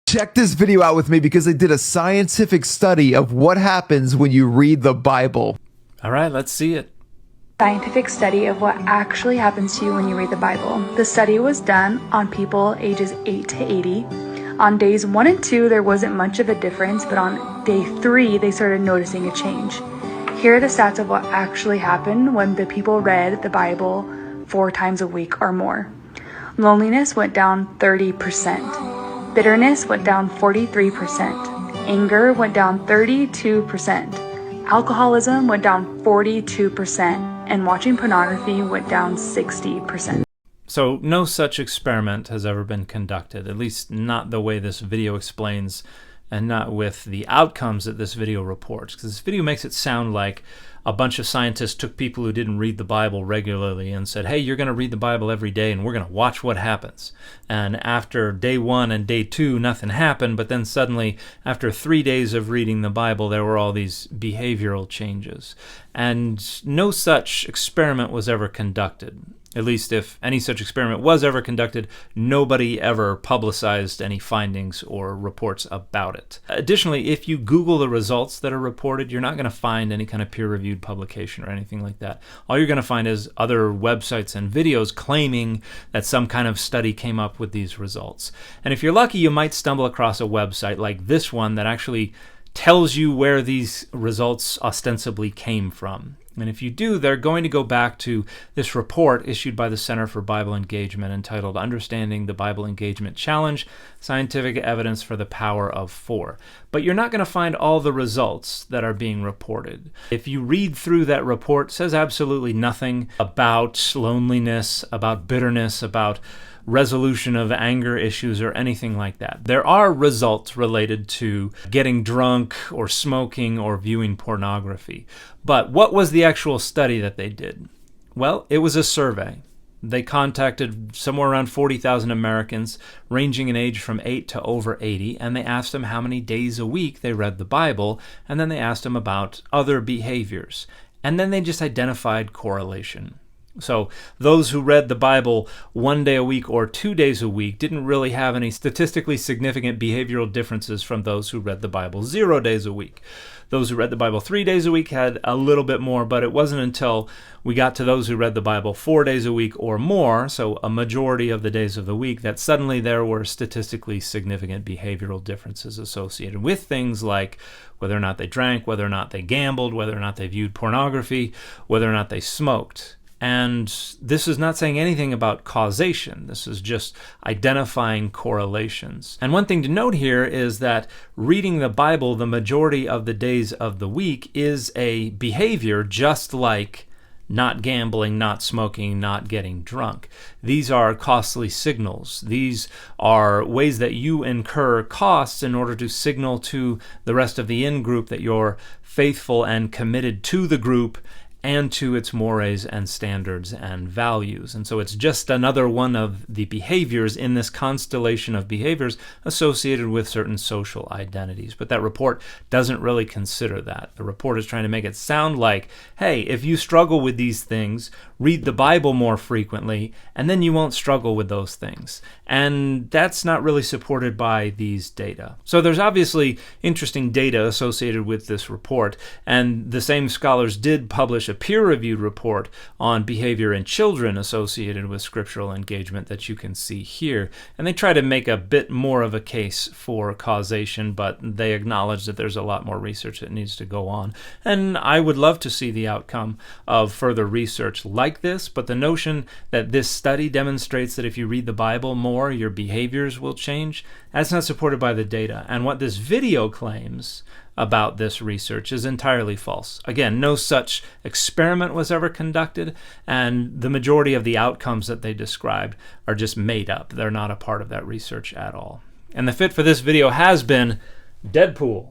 Check this video out with me because I did a scientific study of what happens when you read the Bible. All right, let's see it. Scientific study of what actually happens to you when you read the Bible. The study was done on people ages 8 to 80. On days 1 and 2, there wasn't much of a difference, but on day 3, they started noticing a change. Here are the stats of what actually happened when the people read the Bible 4 times a week or more. Loneliness went down 30%. Bitterness went down 43%. Anger went down 32%. Alcoholism went down 42%. And watching pornography went down 60%. So no such experiment has ever been conducted, at least not the way this video explains, and not with the outcomes that this video reports. Because this video makes it sound like a bunch of scientists took people who didn't read the Bible regularly and said, hey, you're going to read the Bible every day and we're going to watch what happens. And after day 1 and day 2, nothing happened, but then suddenly, after 3 days of reading the Bible, there were all these behavioral changes. And no such experiment was ever conducted. At least if any such experiment was ever conducted, nobody ever publicized any findings or reports about it. Additionally, if you Google the results that are reported, you're not going to find any kind of peer-reviewed publication or anything like that. All you're going to find is other websites and videos claiming that some kind of study came up with these results. And if you're lucky, you might stumble across a website like this one that actually tells you where these results ostensibly came from. And if you do, they're going to go back to this report issued by the Center for Bible Engagement entitled Understanding the Bible Engagement Challenge, Scientific Evidence for the Power of 4. But you're not going to find all the results that are being reported. If you read through that report, it says absolutely nothing about loneliness, about bitterness, about resolution of anger issues or anything like that. There are results related to getting drunk or smoking or viewing pornography. But what was the actual study that they did? Well, it was a survey. They contacted somewhere around 40,000 Americans ranging in age from 8 to over 80, and they asked them how many days a week they read the Bible, and then they asked them about other behaviors. And then they just identified correlation. So those who read the Bible 1 day a week or 2 days a week didn't really have any statistically significant behavioral differences from those who read the Bible 0 days a week. Those who read the Bible 3 days a week had a little bit more, but it wasn't until we got to those who read the Bible 4 days a week or more, so a majority of the days of the week, that suddenly there were statistically significant behavioral differences associated with things like whether or not they drank, whether or not they gambled, whether or not they viewed pornography, whether or not they smoked. And this is not saying anything about causation. This is just identifying correlations. And one thing to note here is that reading the Bible the majority of the days of the week is a behavior just like not gambling, not smoking, not getting drunk. These are costly signals. These are ways that you incur costs in order to signal to the rest of the in-group that you're faithful and committed to the group and to its mores and standards and values. And so it's just another one of the behaviors in this constellation of behaviors associated with certain social identities. But that report doesn't really consider that. The report is trying to make it sound like, hey, if you struggle with these things, read the Bible more frequently, and then you won't struggle with those things. And that's not really supported by these data. So there's obviously interesting data associated with this report, and the same scholars did publish a peer-reviewed report on behavior in children associated with scriptural engagement that you can see here. And they try to make a bit more of a case for causation, but they acknowledge that there's a lot more research that needs to go on. And I would love to see the outcome of further research like this, but the notion that this study demonstrates that if you read the Bible more, your behaviors will change, that's not supported by the data. And what this video claims about this research is entirely false. Again, no such experiment was ever conducted, and the majority of the outcomes that they described are just made up. They're not a part of that research at all. And the fit for this video has been Deadpool.